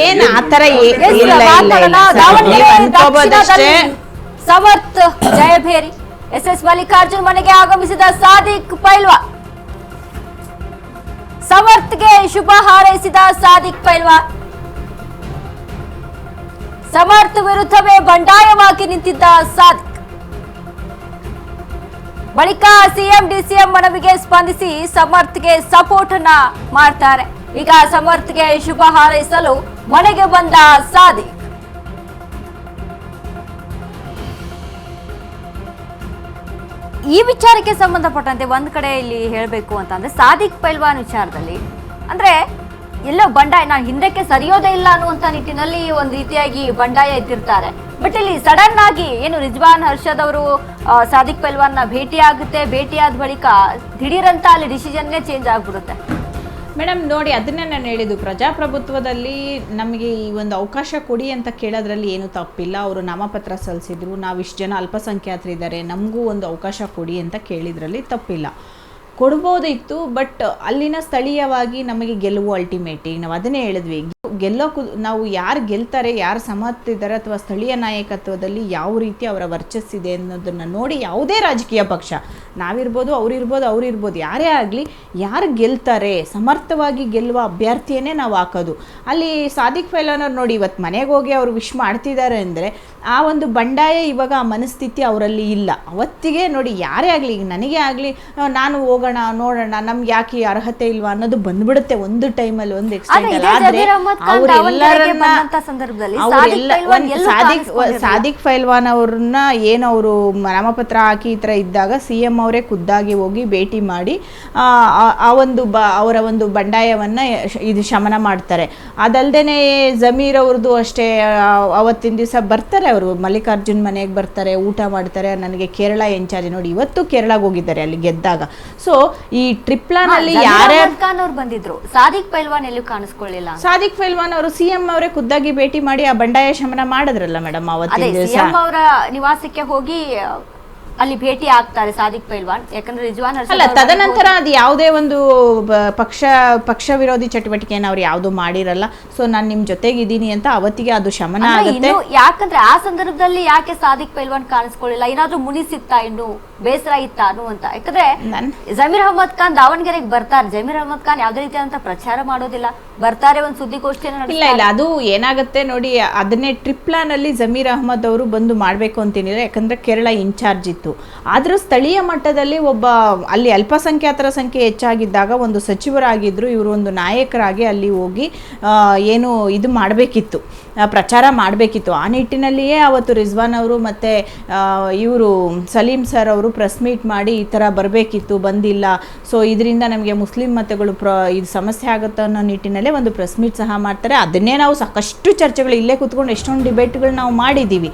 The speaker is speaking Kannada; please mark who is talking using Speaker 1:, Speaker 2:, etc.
Speaker 1: ಏನ್ ಆತರ
Speaker 2: ಸಮರ್ಥ್ ಜಯಭೇರಿ ಎಸ್ ಮಲ್ಲಿಕಾರ್ಜುನ್ ಮನೆಗೆ ಆಗಮಿಸಿದ ಸಾದಿಕ್ ಪೈಲ್ವಾನ್. ಸಮರ್ಥ್ಗೆ ಶುಭ ಹಾರೈಸಿದ ಸಾದಿಕ್ ಪೈಲ್ವಾನ್. ಸಮರ್ಥ್ ವಿರುದ್ಧವೇ ಬಂಡಾಯವಾಗಿ ನಿಂತಿದ್ದ ಸಾದಿಕ್. ಬಳಿಕ ಸಿಎಂ ಡಿಸಿಎಂ ಮನವಿಗೆ ಸ್ಪಂದಿಸಿ ಸಮರ್ಥ್ಗೆ ಸಪೋರ್ಟ್ ಅನ್ನ ಮಾಡ್ತಾರೆ. ಈಗ ಸಮರ್ಥ್ಗೆ ಶುಭ ಹಾರೈಸಲು ಮನೆಗೆ ಬಂದ ಸಾದಿಕ್. ಈ ವಿಚಾರಕ್ಕೆ ಸಂಬಂಧಪಟ್ಟಂತೆ ಒಂದ್ ಕಡೆ ಇಲ್ಲಿ ಹೇಳಬೇಕು ಅಂತಂದ್ರೆ ಸಾದಿಕ್ ಪೈಲ್ವಾನ್ ವಿಚಾರದಲ್ಲಿ ಅಂದ್ರೆ ಎಲ್ಲೋ ಬಂಡಾಯ ನಾನು ಹಿಂದಕ್ಕೆ ಸರಿಯೋದೇ ಇಲ್ಲ ಅನ್ನುವಂತ ನಿಟ್ಟಿನಲ್ಲಿ ಒಂದ್ ರೀತಿಯಾಗಿ ಬಂಡಾಯ ಎತ್ತಿರ್ತಾರೆ. ಬಟ್ ಇಲ್ಲಿ ಸಡನ್ ಆಗಿ ಏನು ರಿಜ್ವಾನ್ ಹರ್ಷದ್ ಅವರು ಸಾದಿಕ್ ಪೈಲ್ವಾನ್ ಭೇಟಿ ಭೇಟಿಯಾದ ಬಳಿಕ ದಿಢೀರಂತ ಅಲ್ಲಿ ಡಿಸಿಷನ್ನೇ ಚೇಂಜ್ ಆಗ್ಬಿಡುತ್ತೆ.
Speaker 1: ಮೇಡಮ್ ನೋಡಿ, ಅದನ್ನೇ ನಾನು ಹೇಳಿದ್ದು, ಪ್ರಜಾಪ್ರಭುತ್ವದಲ್ಲಿ ನಮಗೆ ಈ ಒಂದು ಅವಕಾಶ ಕೊಡಿ ಅಂತ ಕೇಳೋದ್ರಲ್ಲಿ ಏನು ತಪ್ಪಿಲ್ಲ. ಅವರು ನಾಮಪತ್ರ ಸಲ್ಲಿಸಿದ್ರು, ನಾವು ಇಷ್ಟು ಜನ ಅಲ್ಪಸಂಖ್ಯಾತರಿದ್ದಾರೆ, ನಮಗೂ ಒಂದು ಅವಕಾಶ ಕೊಡಿ ಅಂತ ಕೇಳಿದ್ರಲ್ಲಿ ತಪ್ಪಿಲ್ಲ, ಕೊಡ್ಬೋದಿತ್ತು. ಬಟ್ ಅಲ್ಲಿನ ಸ್ಥಳೀಯವಾಗಿ ನಮಗೆ ಗೆಲುವು ಅಲ್ಟಿಮೇಟ್. ಈಗ ನಾವು ಅದನ್ನೇ ಹೇಳಿದ್ವಿ, ನಾವು ಯಾರು ಗೆಲ್ತಾರೆ, ಯಾರು ಸಮರ್ಥಿದ್ದಾರೆ ಅಥವಾ ಸ್ಥಳೀಯ ನಾಯಕತ್ವದಲ್ಲಿ ಯಾವ ರೀತಿ ಅವರ ವರ್ಚಸ್ಸಿದೆ ಅನ್ನೋದನ್ನು ನೋಡಿ ಯಾವುದೇ ರಾಜಕೀಯ ಪಕ್ಷ, ನಾವಿರ್ಬೋದು, ಅವರಿರ್ಬೋದು, ಯಾರೇ ಆಗಲಿ, ಯಾರು ಗೆಲ್ತಾರೆ, ಸಮರ್ಥವಾಗಿ ಗೆಲ್ಲುವ ಅಭ್ಯರ್ಥಿಯನ್ನೇ ನಾವು ಹಾಕೋದು. ಅಲ್ಲಿ ಸಾದಿಕ್ ಪೈಲ್ವಾನ್ ಅವ್ರು ನೋಡಿ, ಇವತ್ತು ಮನೆಗೆ ಹೋಗಿ ಅವರು ವಿಶ್ ಮಾಡ್ತಿದ್ದಾರೆ ಅಂದರೆ ಆ ಒಂದು ಬಂಡಾಯ ಇವಾಗ ಆ ಮನಸ್ಥಿತಿ ಅವರಲ್ಲಿ ಇಲ್ಲ. ಅವತ್ತಿಗೆ ನೋಡಿ, ಯಾರೇ ಆಗಲಿ, ಈಗ ನನಗೆ ಆಗಲಿ, ನಾನು ಹೋಗೋಣ ನೋಡೋಣ, ನಮ್ಗೆ ಯಾಕೆ ಅರ್ಹತೆ ಇಲ್ವಾ ಅನ್ನೋದು ಬಂದ್ಬಿಡುತ್ತೆ ಒಂದು ಟೈಮಲ್ಲಿ, ಒಂದು ಎಕ್ಸ್ಟೆಂಟ್. ಆದರೆ ಸಾದಿಕ್ ಪೈಲ್ವಾನ್ ಅವ್ರನ್ನ ಏನು ಅವರು ನಾಮಪತ್ರ ಹಾಕಿ ಈ ಥರ ಇದ್ದಾಗ CM ಅವರೇ ಖುದ್ದಾಗಿ ಹೋಗಿ ಭೇಟಿ ಮಾಡಿ ಆ ಒಂದು ಅವರ ಒಂದು ಬಂಡಾಯವನ್ನು ಇದು ಶಮನ ಮಾಡ್ತಾರೆ. ಅದಲ್ಲದೆ ಜಮೀರ್ ಅವ್ರದ್ದು ಅಷ್ಟೇ, ಅವತ್ತಿನ ದಿವಸ ಬರ್ತಾರೆ, ಅವರು ಮಲ್ಲಿಕಾರ್ಜುನ್ ಮನೆಗೆ ಬರ್ತಾರೆ, ಊಟ ಮಾಡ್ತಾರೆ. ನನಗೆ ಕೇರಳ ಇನ್ಚಾರ್ಜ್ ನೋಡಿ, ಇವತ್ತು ಕೇರಳಗೆ ಹೋಗಿದ್ದಾರೆ ಅಲ್ಲಿ ಗೆದ್ದಾಗ. ಸೊ ಈ ಟ್ರಿಪ್ಲಾನಲ್ಲಿ
Speaker 2: ಯಾರ್ಯಾರು ಬಂದಿದ್ರು, ಸಾದಿಕ್ ಪೈಲ್ವಾನ್ ಎಲ್ಲೂ ಕಾಣಿಸ್ಕೊಳ್ಳಿಲ್ಲ.
Speaker 1: ಸಾದಿಕ್ ಪೈಲ್ವಾನ್ ಅವರು CM ಅವರೇ ಖುದ್ದಾಗಿ ಭೇಟಿ ಮಾಡಿ ಆ ಬಂಡಾಯ ಶಮನ ಮಾಡಿದ್ರಲ್ಲ ಮೇಡಮ್ ಅವತ್ತಿನ ದಿವಸ.
Speaker 2: CM ಅವರ ನಿವಾಸಕ್ಕೆ ಹೋಗಿ ಅಲ್ಲಿ ಭೇಟಿ ಆಗ್ತಾರೆ ಸಾದಿಕ್ ಪೈಲ್ವಾನ್. ಯಾಕಂದ್ರೆ ರಿಜ್ವಾನ್
Speaker 1: ಅಲ್ಲ, ತದನಂತರ ಅದು ಯಾವುದೇ ಒಂದು ಪಕ್ಷ ವಿರೋಧಿ ಚಟುವಟಿಕೆಯನ್ನು ಅವ್ರು ಯಾವುದು ಮಾಡಿರಲ್ಲ. ಸೊ ನಾನು ನಿಮ್ಮ ಜೊತೆಗಿದ್ದೀನಿ ಅಂತ ಅವತ್ತಿಗೆ ಅದು ಶಮನ ಆಗುತ್ತೆ.
Speaker 2: ಯಾಕಂದ್ರೆ ಆ ಸಂದರ್ಭದಲ್ಲಿ ಯಾಕೆ ಸಾದಿಕ್ ಪೈಲ್ವಾನ್ ಕಾಣಿಸ್ಕೊಳ್ಳಿಲ್ಲ, ಏನಾದ್ರೂ ಮುನಿಸಿತ್ತಾ, ಇನ್ನು ಬೇಸರ ಇತ್ತ ಅನ್ನುವಂತ. ಯಾಕಂದ್ರೆ ಜಮೀರ್ ಅಹಮದ್ ಖಾನ್ ದಾವಣಗೆರೆಗೆ ಬರ್ತಾರೆ, ಜಮೀರ್ ಅಹಮದ್ ಖಾನ್ ಯಾವುದೇ ರೀತಿಯಾದಂತ ಪ್ರಚಾರ ಮಾಡೋದಿಲ್ಲ, ಬರ್ತಾರೆ, ಒಂದು ಸುದ್ದಿಗೋಷ್ಠಿಯನ್ನು
Speaker 1: ಇಲ್ಲ, ಅದು ಏನಾಗುತ್ತೆ ನೋಡಿ, ಅದನ್ನೇ ಟ್ರಿಪ್ ಪ್ಲಾನ್ ಅಲ್ಲಿ ಜಮೀರ್ ಅಹಮದ್ ಅವರು ಬಂದು ಮಾಡಬೇಕು ಅಂತೇನಿಲ್ಲ. ಯಾಕಂದ್ರೆ ಕೇರಳ ಇನ್ಚಾರ್ಜ್ ಇತ್ತು. ಆದ್ರೂ ಸ್ಥಳೀಯ ಮಟ್ಟದಲ್ಲಿ ಒಬ್ಬ ಅಲ್ಲಿ ಅಲ್ಪಸಂಖ್ಯಾತರ ಸಂಖ್ಯೆ ಹೆಚ್ಚಾಗಿದ್ದಾಗ ಒಂದು ಸಚಿವರಾಗಿದ್ರು, ಇವರು ಒಂದು ನಾಯಕರಾಗಿ ಅಲ್ಲಿ ಹೋಗಿ ಏನು ಇದು ಮಾಡಬೇಕಿತ್ತು, ಪ್ರಚಾರ ಮಾಡಬೇಕಿತ್ತು. ಆ ನಿಟ್ಟಿನಲ್ಲಿಯೇ ಅವತ್ತು ರಿಜ್ವಾನ್ ಅವರು ಮತ್ತು ಇವರು ಸಲೀಂ ಸರ್ ಅವರು ಪ್ರೆಸ್ ಮೀಟ್ ಮಾಡಿ ಈ ಥರ ಬರಬೇಕಿತ್ತು, ಬಂದಿಲ್ಲ, ಸೊ ಇದರಿಂದ ನಮಗೆ ಮುಸ್ಲಿಂ ಮತಗಳು ಇದು ಸಮಸ್ಯೆ ಆಗುತ್ತೆ ಅನ್ನೋ ನಿಟ್ಟಿನಲ್ಲೇ ಒಂದು ಪ್ರೆಸ್ ಮೀಟ್ ಸಹ ಮಾಡ್ತಾರೆ. ಅದನ್ನೇ ನಾವು ಸಾಕಷ್ಟು ಚರ್ಚೆಗಳು ಇಲ್ಲೇ ಕೂತ್ಕೊಂಡು ಎಷ್ಟೊಂದು ಡಿಬೇಟ್ಗಳು ನಾವು ಮಾಡಿದ್ದೀವಿ.